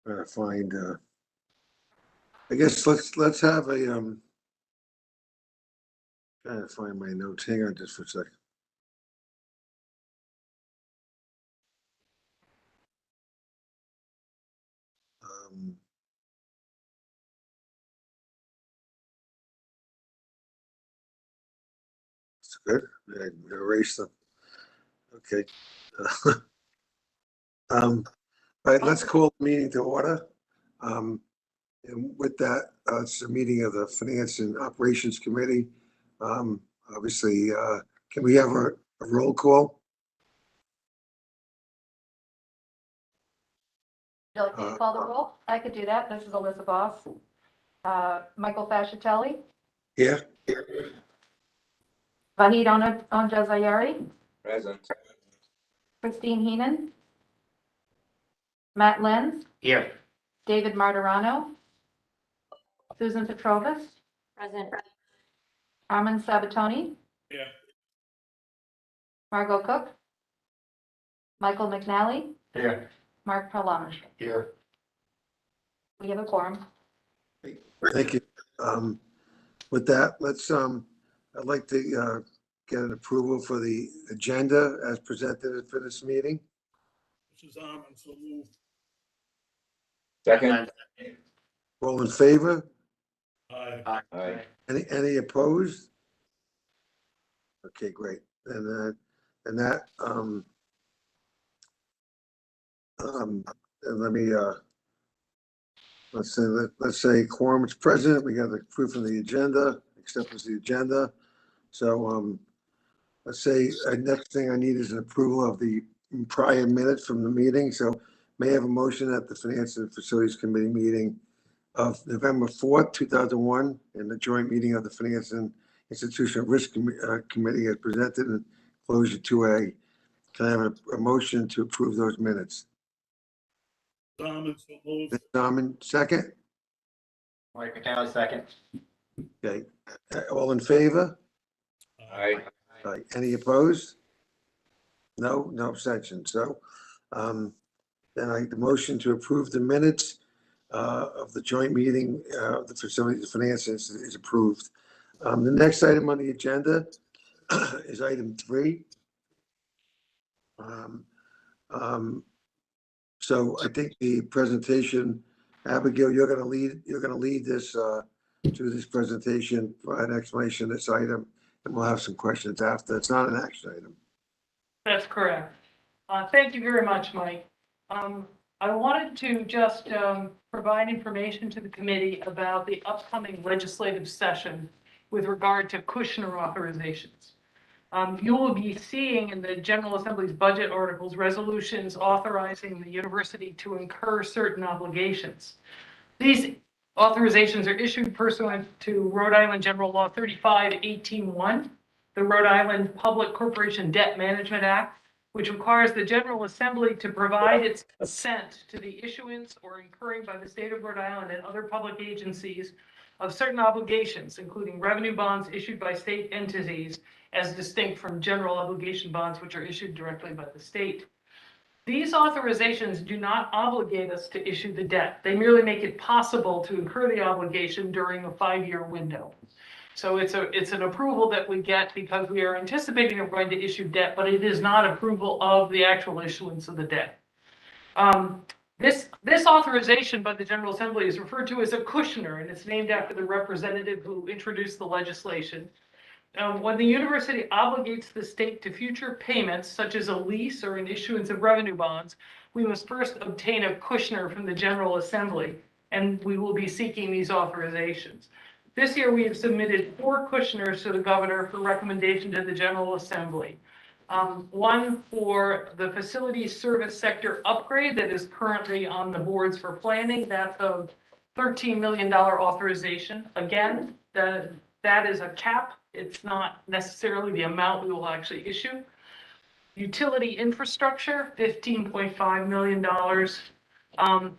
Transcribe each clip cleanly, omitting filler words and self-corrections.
Trying to find, I guess let's have a, trying to find my notes. Hang on just for a second. It's good. I erased them. Okay. All right, let's call the meeting to order. And with that, it's a meeting of the Finance and Operations Committee. Obviously, can we have a roll call? Would you like me to call the roll? I could do that. This is Elizabeth Boss. Michael Fascitelli. Here. Vahid Onjazayeri. Present. Christine Heenan. Matt Lenz. Here. David Martirano. Susan Petrovas. Present. Armin Sabatoni. Here. Margot Cook. Michael McNally. Here. Mark Parlamish. Here. We have a quorum. Thank you. With that, let's, I'd like to get an approval for the agenda as presented for this meeting. This is Armin, so moved. Second. All in favor? Aye. Aye. Any opposed? Okay, great. And that, and let me, let's say quorum is present. We got the proof of the agenda, acceptance of the agenda. So, let's say, next thing I need is an approval of the prior minutes from the meeting. So may I have a motion at the Finance and Facilities Committee meeting of November 4th, 2001, and the joint meeting of the Finance and Institutional Risk Committee as presented in Closure 2A. Can I have a motion to approve those minutes? Armin, so moved. Mr. Zarman, second? Mike McNally, second. Okay. All in favor? Aye. Any opposed? No abstentions. So, then the motion to approve the minutes of the joint meeting of the Facilities and Finances is approved. The next item on the agenda is item 3. So I think the presentation, Abigail, you're going to lead this to this presentation, provide an explanation of this item, and we'll have some questions after. It's not an action item. That's correct. Thank you very much, Mike. I wanted to just provide information to the committee about the upcoming legislative session with regard to Kushner authorizations. You will be seeing in the General Assembly's budget articles resolutions authorizing the university to incur certain obligations. These authorizations are issued pursuant to Rhode Island General Law 35-18-1, the Rhode Island Public Corporation Debt Management Act, which requires the General Assembly to provide its assent to the issuance or incurring by the state of Rhode Island and other public agencies of certain obligations, including revenue bonds issued by state entities, as distinct from general obligation bonds, which are issued directly by the state. These authorizations do not obligate us to issue the debt. They merely make it possible to incur the obligation during a 5-year window. So it's an approval that we get because we are anticipating we're going to issue debt, but it is not approval of the actual issuance of the debt. This authorization by the General Assembly is referred to as a kushner, and it's named after the representative who introduced the legislation. When the university obligates the state to future payments, such as a lease or an issuance of revenue bonds, we must first obtain a kushner from the General Assembly, and we will be seeking these authorizations. This year, we have submitted 4 kushners to the governor for recommendation to the General Assembly. One for the facilities service sector upgrade that is currently on the boards for planning. That's a $13 million authorization. Again, that is a cap. It's not necessarily the amount we will actually issue. Utility infrastructure, $15.5 million.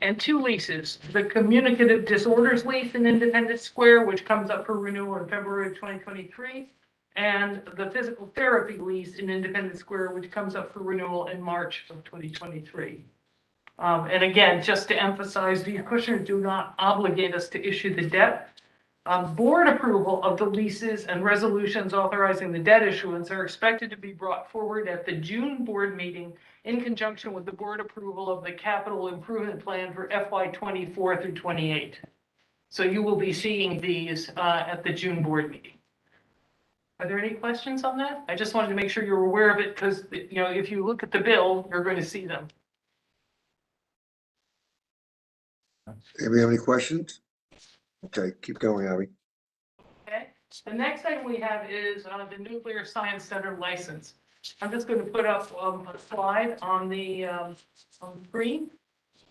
And 2 leases, the communicative disorders lease in Independence Square, which comes up for renewal in February of 2023, and the physical therapy lease in Independence Square, which comes up for renewal in March of 2023. And again, just to emphasize, the Kushner do not obligate us to issue the debt. Board approval of the leases and resolutions authorizing the debt issuance are expected to be brought forward at the June board meeting in conjunction with the board approval of the capital improvement plan for FY 24 through 28. So you will be seeing these at the June board meeting. Are there any questions on that? I just wanted to make sure you're aware of it because, you know, if you look at the bill, you're going to see them. Anybody have any questions? Okay, keep going, Abby. Okay, the next item we have is the Nuclear Science Center license. I'm just going to put up a slide on the screen.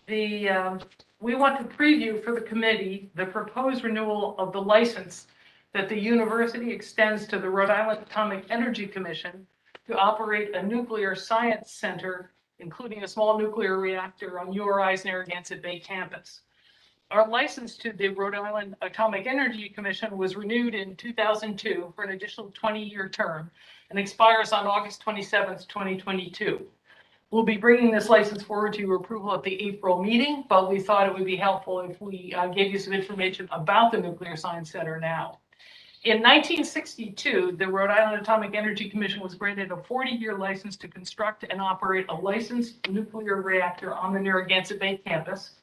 We want to preview for the committee the proposed renewal of the license that the university extends to the Rhode Island Atomic Energy Commission to operate a nuclear science center, including a small nuclear reactor on URI's Narragansett Bay campus. Our license to the Rhode Island Atomic Energy Commission was renewed in 2002 for an additional 20-year term and expires on August 27th, 2022. We'll be bringing this license forward to your approval at the April meeting, but we thought it would be helpful if we gave you some information about the Nuclear Science Center now. In 1962, the Rhode Island Atomic Energy Commission was granted a 40-year license to construct and operate a licensed nuclear reactor on the Narragansett Bay campus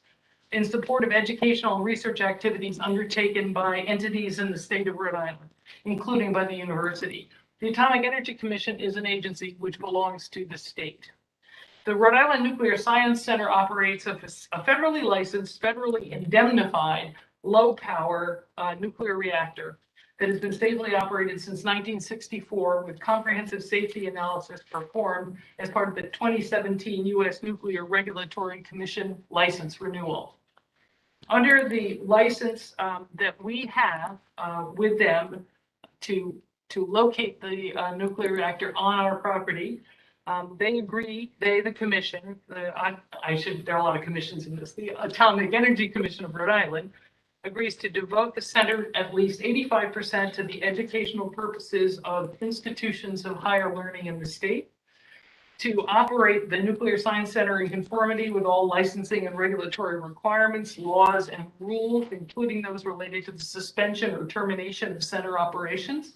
in support of educational and research activities undertaken by entities in the state of Rhode Island, including by the university. The Atomic Energy Commission is an agency which belongs to the state. The Rhode Island Nuclear Science Center operates a federally licensed, federally indemnified, low-power nuclear reactor that has been safely operated since 1964 with comprehensive safety analysis performed as part of the 2017 U.S. Nuclear Regulatory Commission license renewal. Under the license that we have with them to locate the nuclear reactor on our property, they agree, the commission, there are a lot of commissions in this, the Atomic Energy Commission of Rhode Island agrees to devote the center at least 85% to the educational purposes of institutions of higher learning in the state, to operate the Nuclear Science Center in conformity with all licensing and regulatory requirements, laws, and rules, including those related to the suspension or termination of center operations,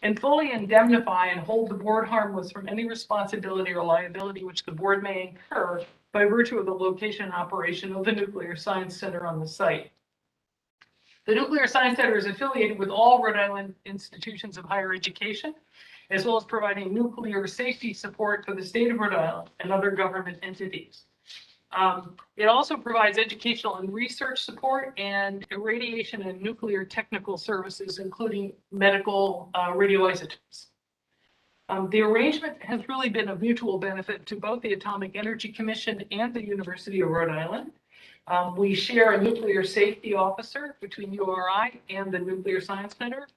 and fully indemnify and hold the board harmless from any responsibility or liability which the board may incur by virtue of the location and operation of the Nuclear Science Center on the site. The Nuclear Science Center is affiliated with all Rhode Island institutions of higher education, as well as providing nuclear safety support for the state of Rhode Island and other government entities. It also provides educational and research support and irradiation and nuclear technical services, including medical radioisotopes. The arrangement has really been of mutual benefit to both the Atomic Energy Commission and the University of Rhode Island. We share a nuclear safety officer between URI and the Nuclear Science Center.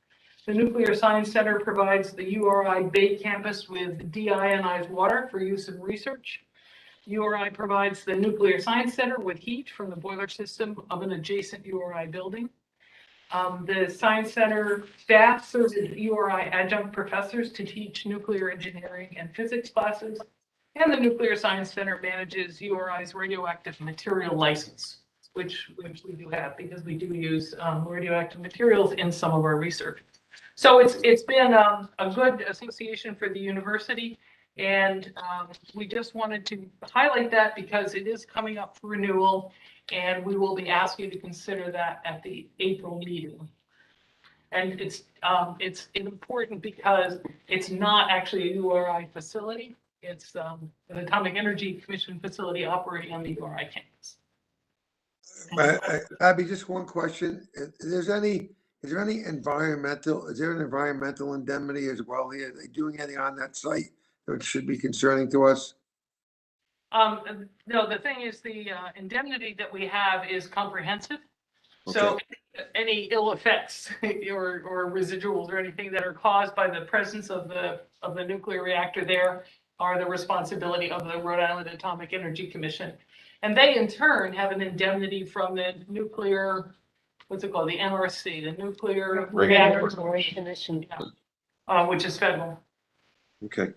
The Nuclear Science Center provides the URI Bay campus with deionized water for use in research. URI provides the Nuclear Science Center with heat from the boiler system of an adjacent URI building. The Science Center staff serves as URI adjunct professors to teach nuclear engineering and physics classes. And the Nuclear Science Center manages URI's radioactive material license, which we do have because we do use radioactive materials in some of our research. So it's been a good association for the university, and we just wanted to highlight that because it is coming up for renewal, and we will be asking you to consider that at the April meeting. And it's important because it's not actually a URI facility. It's an Atomic Energy Commission facility operating on the URI campus. Abby, just one question. Is there an environmental indemnity as well here? Are they doing anything on that site that should be concerning to us? No, the thing is the indemnity that we have is comprehensive. So any ill effects or residuals or anything that are caused by the presence of the nuclear reactor there are the responsibility of the Rhode Island Atomic Energy Commission. And they in turn have an indemnity from the nuclear, what's it called? The NRC, the Nuclear Regulatory Commission, which is federal. Okay.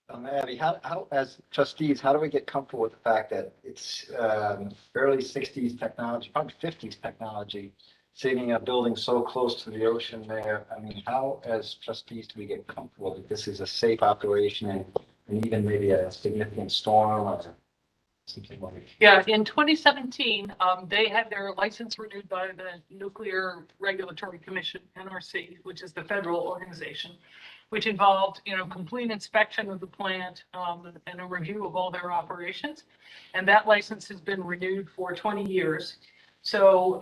Abby, as trustees, how do we get comfortable with the fact that it's early 60s technology, probably 50s technology, sitting in a building so close to the ocean there? I mean, how, as trustees, do we get comfortable that this is a safe operation and even maybe a significant storm or something like that? Yeah, in 2017, they had their license renewed by the Nuclear Regulatory Commission, NRC, which is the federal organization, which involved, complete inspection of the plant, and a review of all their operations. And that license has been renewed for 20 years. So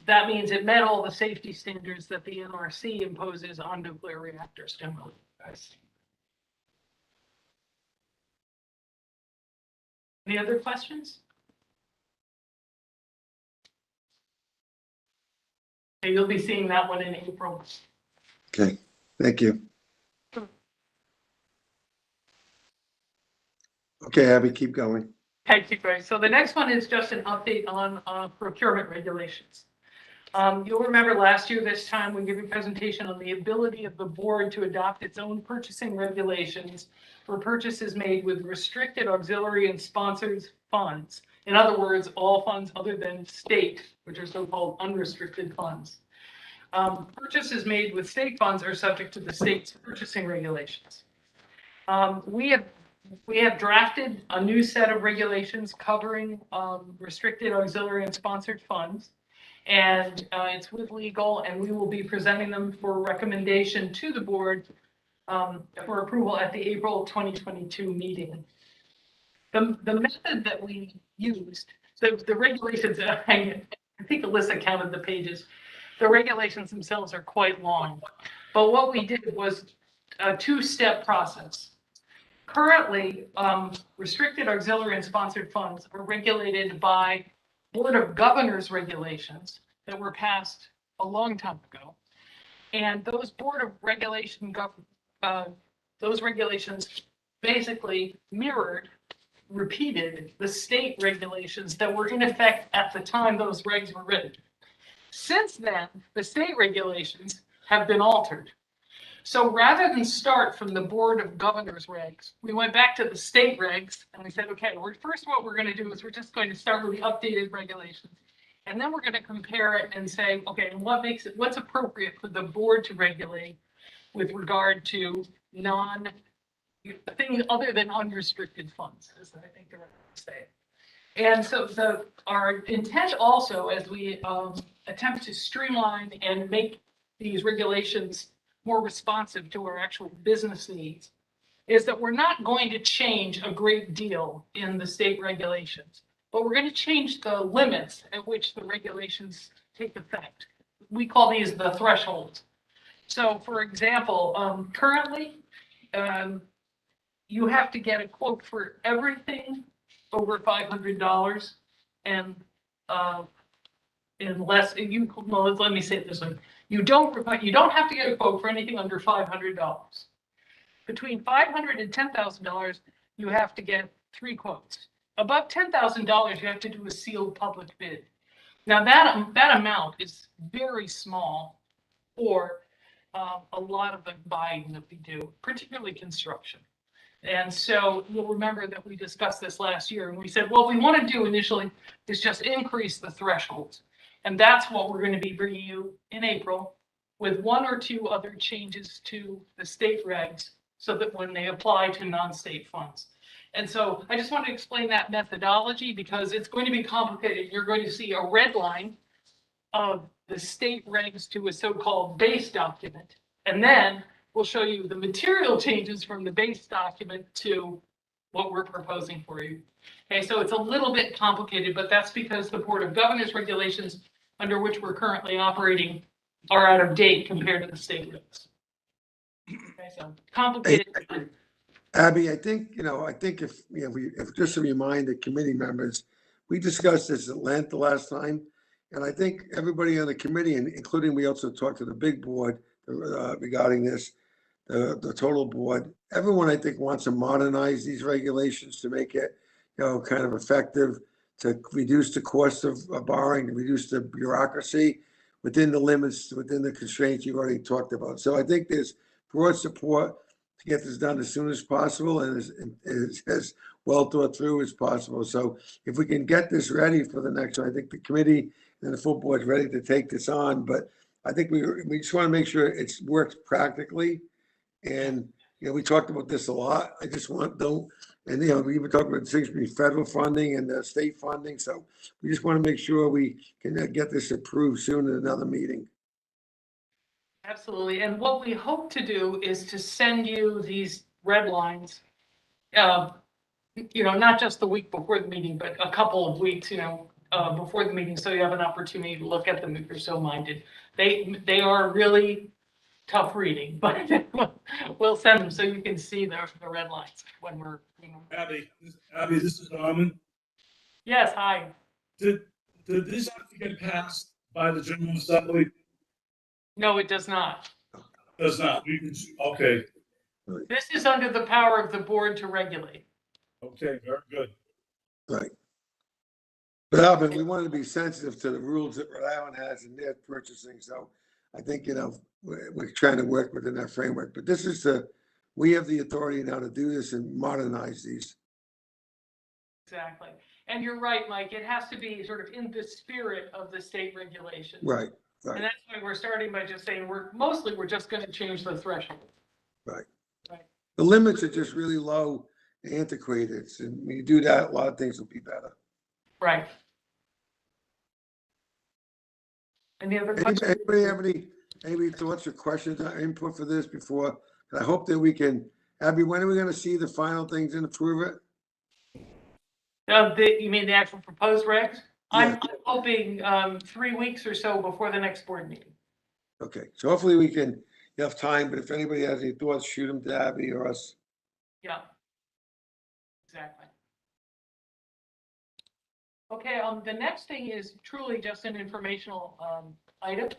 that means it met all the safety standards that the NRC imposes on nuclear reactors generally. Any other questions? Okay, you'll be seeing that one in April. Okay, thank you. Okay, Abby, keep going. Thank you, Greg. So the next one is just an update on procurement regulations. You'll remember last year, this time, we gave a presentation on the ability of the board to adopt its own purchasing regulations for purchases made with restricted auxiliary and sponsored funds. In other words, all funds other than state, which are so-called unrestricted funds. Purchases made with state funds are subject to the state's purchasing regulations. We have drafted a new set of regulations covering restricted auxiliary and sponsored funds. And it's with legal, and we will be presenting them for recommendation to the board for approval at the April 2022 meeting. The method that we used, so the regulations, I think Alyssa counted the pages. The regulations themselves are quite long, but what we did was a two-step process. Currently, restricted auxiliary and sponsored funds are regulated by Board of Governors regulations that were passed a long time ago. And those Board of Regulation, those regulations basically repeated the state regulations that were in effect at the time those regs were written. Since then, the state regulations have been altered. So rather than start from the Board of Governors regs, we went back to the state regs and we said, okay, first what we're going to do is we're just going to start with the updated regulations. And then we're going to compare it and say, okay, what's appropriate for the board to regulate with regard to things other than unrestricted funds, is I think the right way to say it. And so our intent also, as we attempt to streamline and make these regulations more responsive to our actual business needs, is that we're not going to change a great deal in the state regulations, but we're going to change the limits at which the regulations take effect. We call these the thresholds. So for example, currently, you have to get a quote for everything over $500 and unless let me say it this way. You don't have to get a quote for anything under $500. Between $500 and $10,000, you have to get 3 quotes. Above $10,000, you have to do a sealed public bid. Now that amount is very small for a lot of the buying that we do, particularly construction. And so you'll remember that we discussed this last year and we said, what we want to do initially is just increase the thresholds. And that's what we're going to be bringing you in April with 1 or 2 other changes to the state regs so that when they apply to non-state funds. And so I just want to explain that methodology because it's going to be complicated. You're going to see a red line of the state regs to a so-called base document. And then we'll show you the material changes from the base document to what we're proposing for you. Okay, so it's a little bit complicated, but that's because the Board of Governors regulations under which we're currently operating are out of date compared to the state regs. Okay, so complicated. Abby, I think if just to remind the committee members, we discussed this at length the last time. And I think everybody on the committee, and including we also talked to the big board regarding this, the total board, everyone I think wants to modernize these regulations to make it, kind of effective, to reduce the cost of borrowing, to reduce the bureaucracy within the limits, within the constraints you've already talked about. So I think there's broad support to get this done as soon as possible and as well thought through as possible. So if we can get this ready for the next one, I think the committee and the full board is ready to take this on, but I think we just want to make sure it works practically. And, we talked about this a lot. I just and, we even talked about things between federal funding and state funding. So we just want to make sure we can get this approved soon in another meeting. Absolutely. And what we hope to do is to send you these red lines, not just the week before the meeting, but a couple of weeks, before the meeting, so you have an opportunity to look at them if you're so minded. They are really tough reading, but we'll send them so you can see the red lines when we're, Abby, this is Armin. Yes, hi. Did this have to get passed by the General Assembly? No, it does not. Does not. We can, okay, This is under the power of the board to regulate. okay, very good. Right. But Alvin, we want to be sensitive to the rules that Rhode Island has in their purchasing. So I think, we're trying to work within that framework, but we have the authority now to do this and modernize these. Exactly. And you're right, Mike, it has to be sort of in the spirit of the state regulations. Right. And that's why we're starting by just saying we're just going to change the threshold. Right. Right. The limits are just really low and antiquated. And when you do that, a lot of things will be better. Right. Any other questions? Anybody have any thoughts or questions or input for this before? I hope that we can, Abby, when are we going to see the final things and approve it? You mean the actual proposed regs? Yeah. I'm hoping 3 weeks or so before the next board meeting. Okay, so hopefully we can have time, but if anybody has any thoughts, shoot them to Abby or us. Yeah. Exactly. Okay, the next thing is truly just an informational item.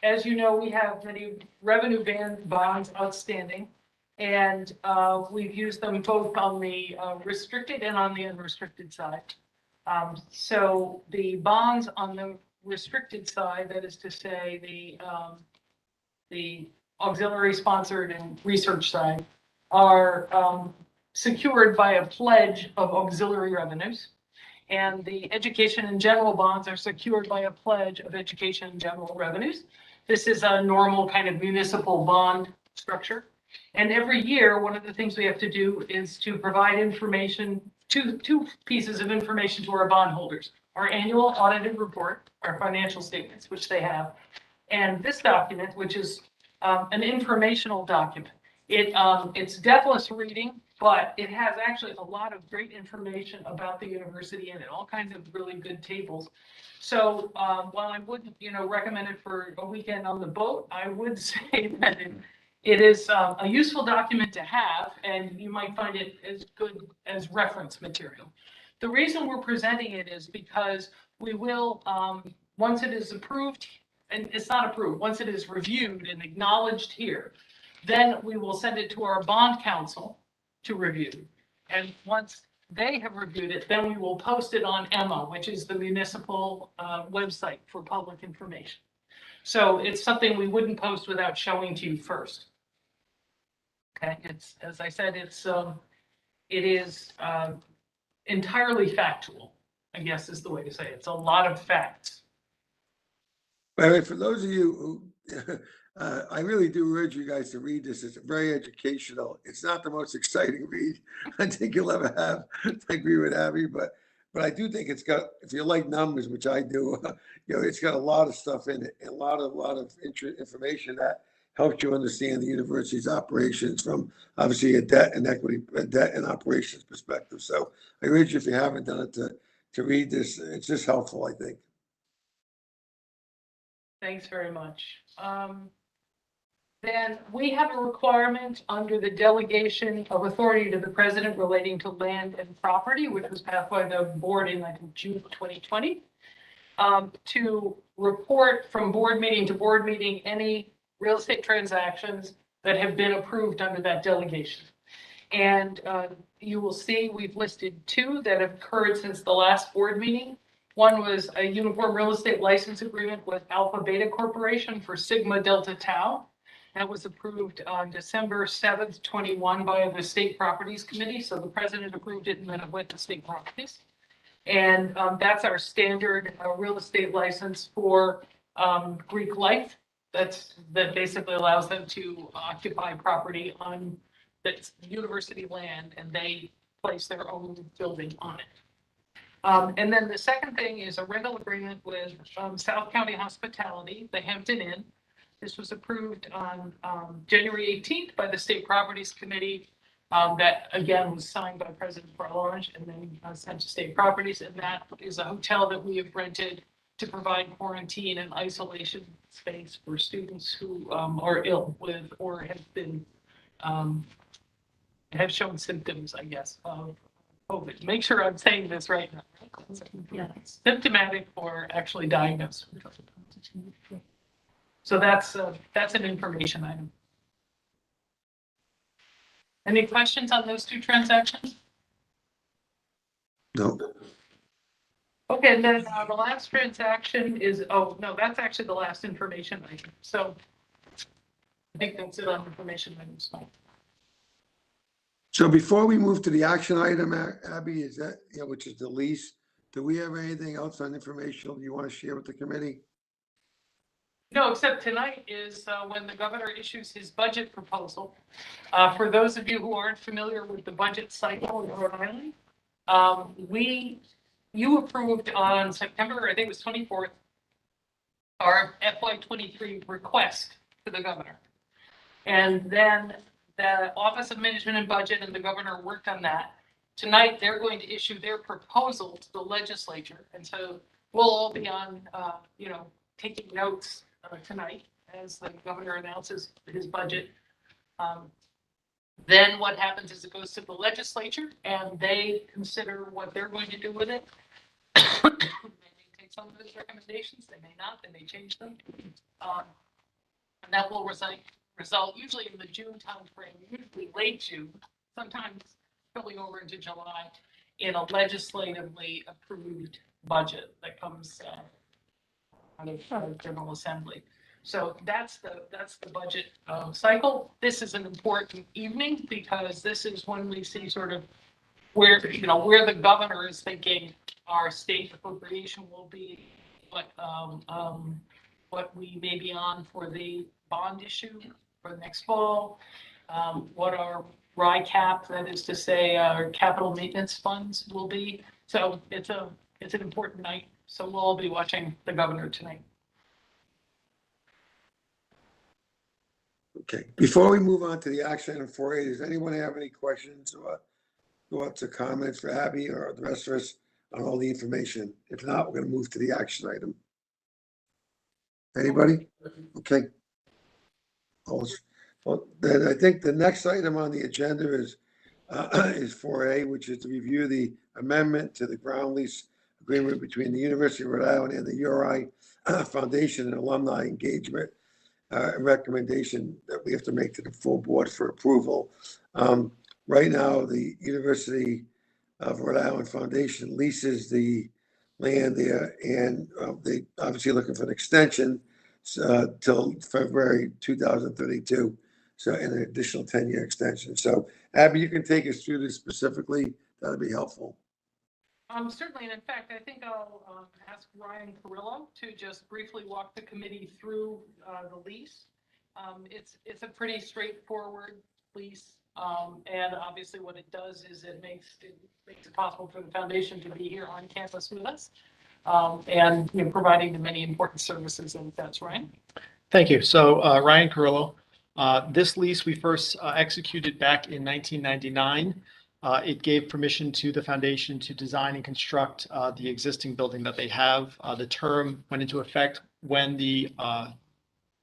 As you know, we have many revenue bonds outstanding, and we've used them both on the restricted and on the unrestricted side. So the bonds on the restricted side, that is to say the auxiliary sponsored and research side, are secured by a pledge of auxiliary revenues. And the education and general bonds are secured by a pledge of education and general revenues. This is a normal kind of municipal bond structure. And every year, one of the things we have to do is to provide information, two pieces of information to our bondholders: our annual audited report, our financial statements, which they have, and this document, which is an informational document. It's deathless reading, but it has actually a lot of great information about the university in it, all kinds of really good tables. So while I wouldn't, recommend it for a weekend on the boat, I would say that it is a useful document to have, and you might find it as good as reference material. The reason we're presenting it is because we will, once it is approved, and it's not approved, once it is reviewed and acknowledged here, then we will send it to our bond counsel to review. And once they have reviewed it, then we will post it on EMMA, which is the municipal website for public information. So it's something we wouldn't post without showing to you first. Okay, it's, as I said, it is entirely factual, I guess is the way to say it. It's a lot of facts. By the way, for those of you who, I really do urge you guys to read this. It's very educational. It's not the most exciting read I think you'll ever have. I agree with Abby, but I do think it's got, if you like numbers, which I do, it's got a lot of stuff in it, and a lot of information that helps you understand the university's operations from obviously a debt and equity, a debt and operations perspective. So I urge you, if you haven't done it, to read this. It's just helpful, I think. Thanks very much. Then we have a requirement under the delegation of authority to the president relating to land and property, which was passed by the board in, I think, June 2020, to report from board meeting to board meeting any real estate transactions that have been approved under that delegation. And you will see we've listed 2 that have occurred since the last board meeting. One was a uniform real estate license agreement with Alpha Beta Corporation for Sigma Delta Tau. That was approved on December 7th, 21 by the State Properties Committee. So the president approved it and then it went to State Properties. And that's our standard real estate license for Greek Life. That basically allows them to occupy property on that's university land, and they place their own building on it. And then the second thing is a rental agreement with South County Hospitality, the Hampton Inn. This was approved on January 18th by the State Properties Committee. That again was signed by President Barlange and then sent to State Properties. And that is a hotel that we have rented to provide quarantine and isolation space for students who are ill with or have been have shown symptoms, I guess, of COVID. Make sure I'm saying this right now. Yeah. Symptomatic or actually diagnosed. So that's an information item. Any questions on those two transactions? No. Okay, and then the last transaction is, oh, no, that's actually the last information item. So I think that's it on information items. So before we move to the action item, Abby, is that, which is the lease, do we have anything else on informational you want to share with the committee? No, except tonight is when the governor issues his budget proposal. For those of you who aren't familiar with the budget cycle in Rhode Island, you approved on September, I think it was 24th, our FY23 request to the governor. And then the Office of Management and Budget and the governor worked on that. Tonight, they're going to issue their proposal to the legislature. And so we'll all be on, taking notes tonight as the governor announces his budget. Then what happens is it goes to the legislature and they consider what they're going to do with it. They may take some of his recommendations, they may not, they may change them. And that will result usually in the June timeframe, usually late June, sometimes spilling over into July, in a legislatively approved budget that comes out of General Assembly. So that's the budget cycle. This is an important evening because this is when we see sort of where the governor is thinking our state appropriation will be, what we may be on for the bond issue for next fall, what our RICAP, that is to say our capital maintenance funds will be. So it's an important night. So we'll all be watching the governor tonight. Okay, before we move on to the action item 4A, does anyone have any questions or thoughts or comments for Abby or the rest of us on all the information? If not, we're going to move to the action item. Anybody? Okay. Well, then I think the next item on the agenda is 4A, which is to review the amendment to the ground lease agreement between the University of Rhode Island and the URI Foundation and Alumni Engagement. Recommendation that we have to make to the full board for approval. Right now, the University of Rhode Island Foundation leases the land there, and they obviously looking for an extension till February 2032. So an additional 10-year extension. So Abby, you can take us through this specifically. That'd be helpful. Certainly, and in fact, I think I'll ask Ryan Carrillo to just briefly walk the committee through the lease. It's a pretty straightforward lease, and obviously what it does is it makes it possible for the foundation to be here on campus with us, and providing the many important services. And that's Ryan. Thank you. So Ryan Carrillo, this lease we first executed back in 1999. It gave permission to the foundation to design and construct the existing building that they have. The term went into effect when the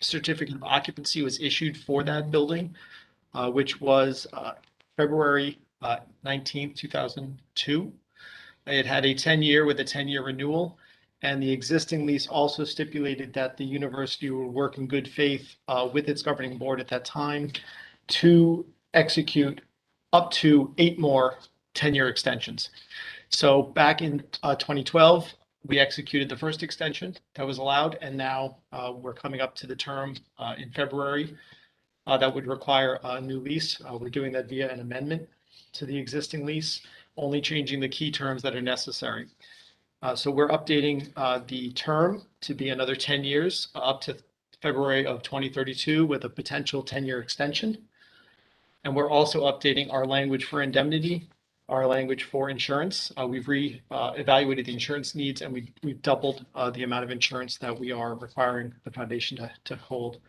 certificate of occupancy was issued for that building, which was February 19th, 2002. It had a 10-year with a 10-year renewal, and the existing lease also stipulated that the university would work in good faith with its governing board at that time to execute up to 8 more 10-year extensions. So back in 2012, we executed the first extension that was allowed, and now we're coming up to the term in February that would require a new lease. We're doing that via an amendment to the existing lease, only changing the key terms that are necessary. So we're updating the term to be another 10 years up to February of 2032 with a potential 10-year extension. And we're also updating our language for indemnity, our language for insurance. We've evaluated the insurance needs, and we've doubled the amount of insurance that we are requiring the foundation to hold.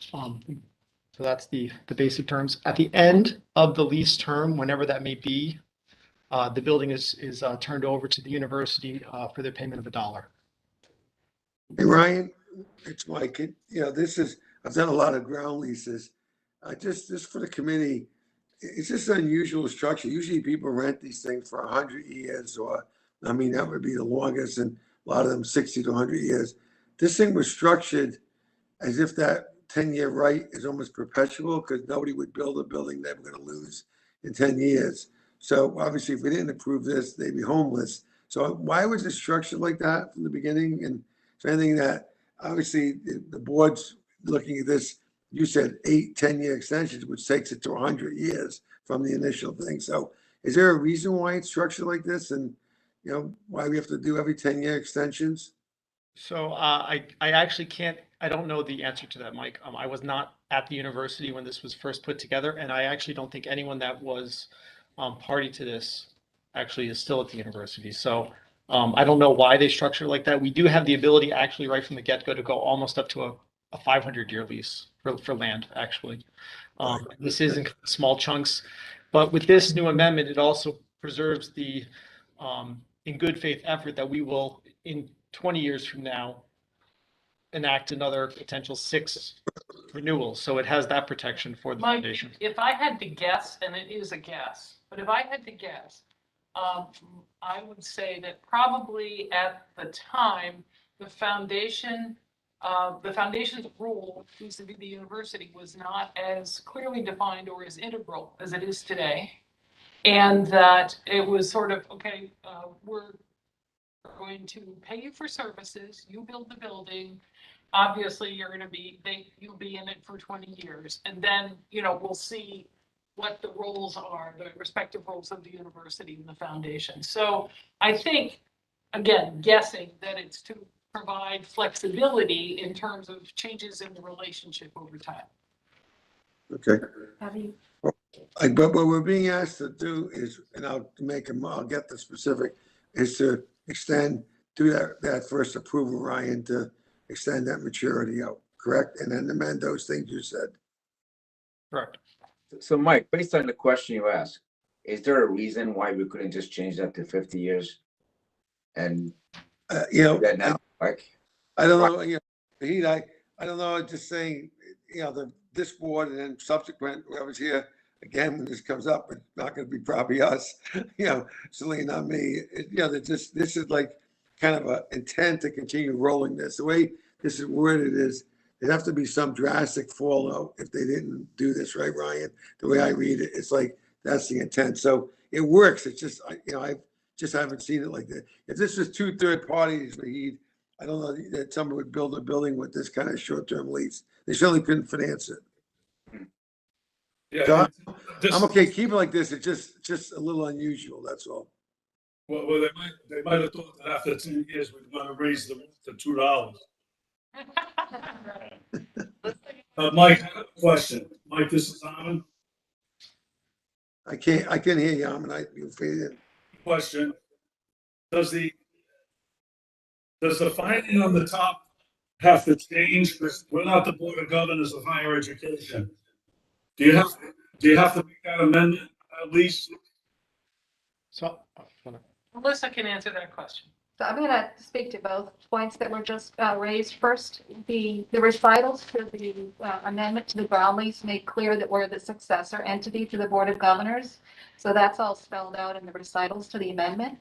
So that's the basic terms. At the end of the lease term, whenever that may be, the building is turned over to the university for the payment of $1. Hey, Ryan, it's Mike. I've done a lot of ground leases. Just for the committee, it's just an unusual structure. Usually people rent these things for 100 years or, I mean, that would be the longest, and a lot of them 60 to 100 years. This thing was structured as if that 10-year right is almost perpetual because nobody would build a building they were going to lose in 10 years. So obviously, if we didn't approve this, they'd be homeless. So why was it structured like that from the beginning? And is there anything that, obviously, the board's looking at this, you said 10-year extensions, which takes it to 100 years from the initial thing. So is there a reason why it's structured like this, and why we have to do every 10-year extensions? So I actually can't, I don't know the answer to that, Mike. I was not at the university when this was first put together, and I actually don't think anyone that was party to this actually is still at the university. So I don't know why they structure it like that. We do have the ability actually right from the get-go to go almost up to a 500-year lease for land, actually. This is in small chunks, but with this new amendment, it also preserves the in good faith effort that we will, in 20 years from now, enact another potential 6 renewals. So it has that protection for the Mike, foundation. if I had to guess, and it is a guess, but if I had to guess, I would say that probably at the time, the foundation's role vis-a-vis the university was not as clearly defined or as integral as it is today. And that it was sort of, okay, we're going to pay you for services, you build the building. Obviously, you'll be in it for 20 years. And then, we'll see what the roles are, the respective roles of the university and the foundation. So I think, again, guessing that it's to provide flexibility in terms of changes in the relationship over time. Okay. Have you, But what we're being asked to do is, and I'll get the specific, is to do that first approval, Ryan, to extend that maturity out, correct? And then amend those things you said. Correct. So Mike, based on the question you asked, is there a reason why we couldn't just change that to 50 years? And that now, like, I don't know, Pete, I don't know, just saying, this board and then subsequent, whoever's here, again, when this comes up, it's not gonna be probably us, certainly not me. This is like kind of a intent to continue rolling this. The way this is worded is, there'd have to be some drastic fallout if they didn't do this, right, Ryan? The way I read it, it's like, that's the intent. So it works. It's just, I just haven't seen it like that. If this was 2 third parties, I don't know that someone would build a building with this kind of short-term lease. They certainly couldn't finance it. Yeah. So this- I'm okay keeping it like this. It's just a little unusual, that's all. Well, they might have thought that after 10 years, we're going to raise the roof to $2. Mike, I have a question. Mike, this is Armin. I can hear you, you fade in. Question. Does the finding on the top have to change? Because we're not the Board of Governors of Higher Education. Do you have to make that amendment at least? So Melissa can answer that question. so I'm gonna speak to both points that were just raised. First, the recitals for the amendment to the ground lease make clear that we're the successor entity to the Board of Governors. So that's all spelled out in the recitals to the amendment.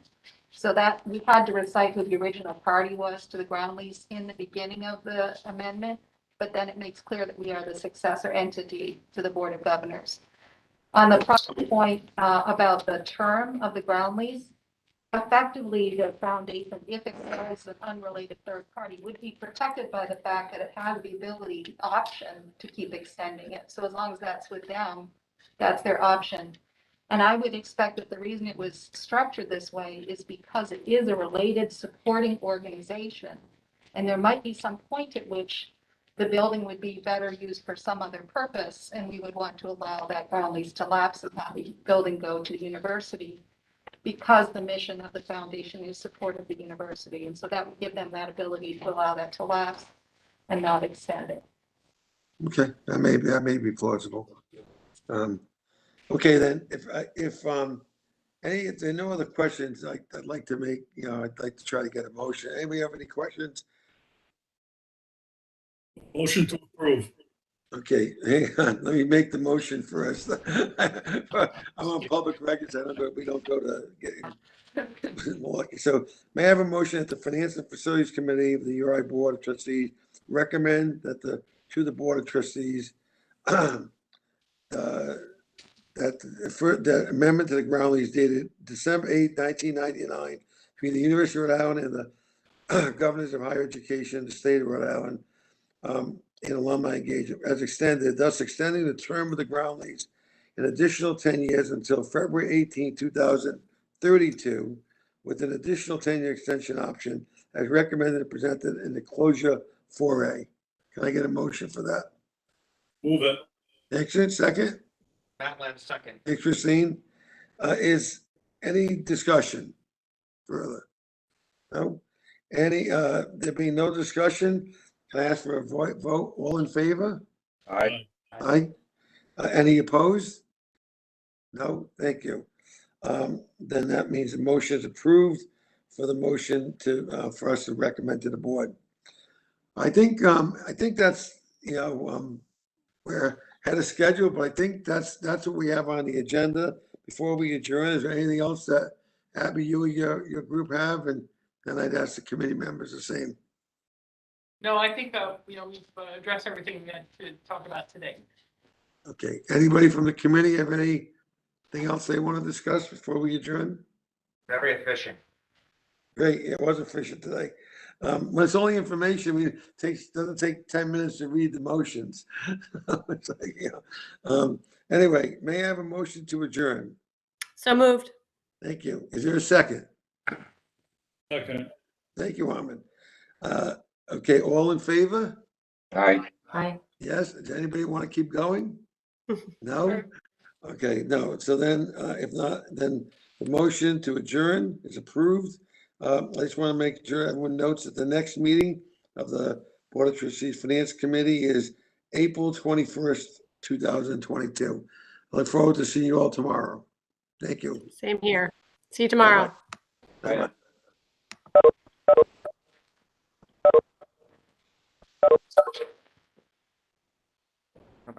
So that we had to recite who the original party was to the ground lease in the beginning of the amendment, but then it makes clear that we are the successor entity to the Board of Governors. On the point about the term of the ground lease, effectively the foundation, if it was an unrelated third party, would be protected by the fact that it has the ability, option to keep extending it. So as long as that's with them, that's their option. And I would expect that the reason it was structured this way is because it is a related supporting organization. And there might be some point at which the building would be better used for some other purpose, and we would want to allow that ground lease to lapse and have the building go to the university, because the mission of the foundation is support of the university. And so that would give them that ability to allow that to lapse and not extend it. Okay, that may be plausible. Okay, then, if there are no other questions, I'd like to make, I'd like to try to get a motion. Anybody have any questions? Motion to approve. Okay, hang on, let me make the motion first. I'm on public records, we don't go to get. So may I have a motion that the Finance and Facilities Committee of the URI Board of Trustees recommend that to the Board of Trustees, that amendment to the ground lease dated December 8, 1999, between the University of Rhode Island and the Governors of Higher Education, the State of Rhode Island, in alumni engagement, as extended, thus extending the term of the ground lease an additional 10 years until February 18, 2032, with an additional 10-year extension option, as recommended and presented in the closure 4A. Can I get a motion for that? Move it. Excellent. Second? Matt Land, second. Thanks, Christine. Is any discussion further? No? There being no discussion, can I ask for a vote? All in favor? Aye. Aye. Any opposed? No, thank you. Then that means the motion is approved for the motion for us to recommend to the board. I think that's, we're ahead of schedule, but I think that's what we have on the agenda. Before we adjourn, is there anything else that Abby, you or your group have? And then I'd ask the committee members the same. No, I think, we've addressed everything that to talk about today. Okay, anybody from the committee have anything else they want to discuss before we adjourn? Very efficient. Great, it was efficient today. When it's only information, doesn't take 10 minutes to read the motions. It's like, anyway, may I have a motion to adjourn? So moved. Thank you. Is there a second? Second. Thank you, Armin. Okay, all in favor? Aye. Aye. Yes, does anybody want to keep going? No? Okay, no, so then, if not, then the motion to adjourn is approved. I just want to make sure everyone notes that the next meeting of the Board of Trustees Finance Committee is April 21st, 2022. I look forward to seeing you all tomorrow. Thank you. Same here. See you tomorrow. Aye. Bye-bye.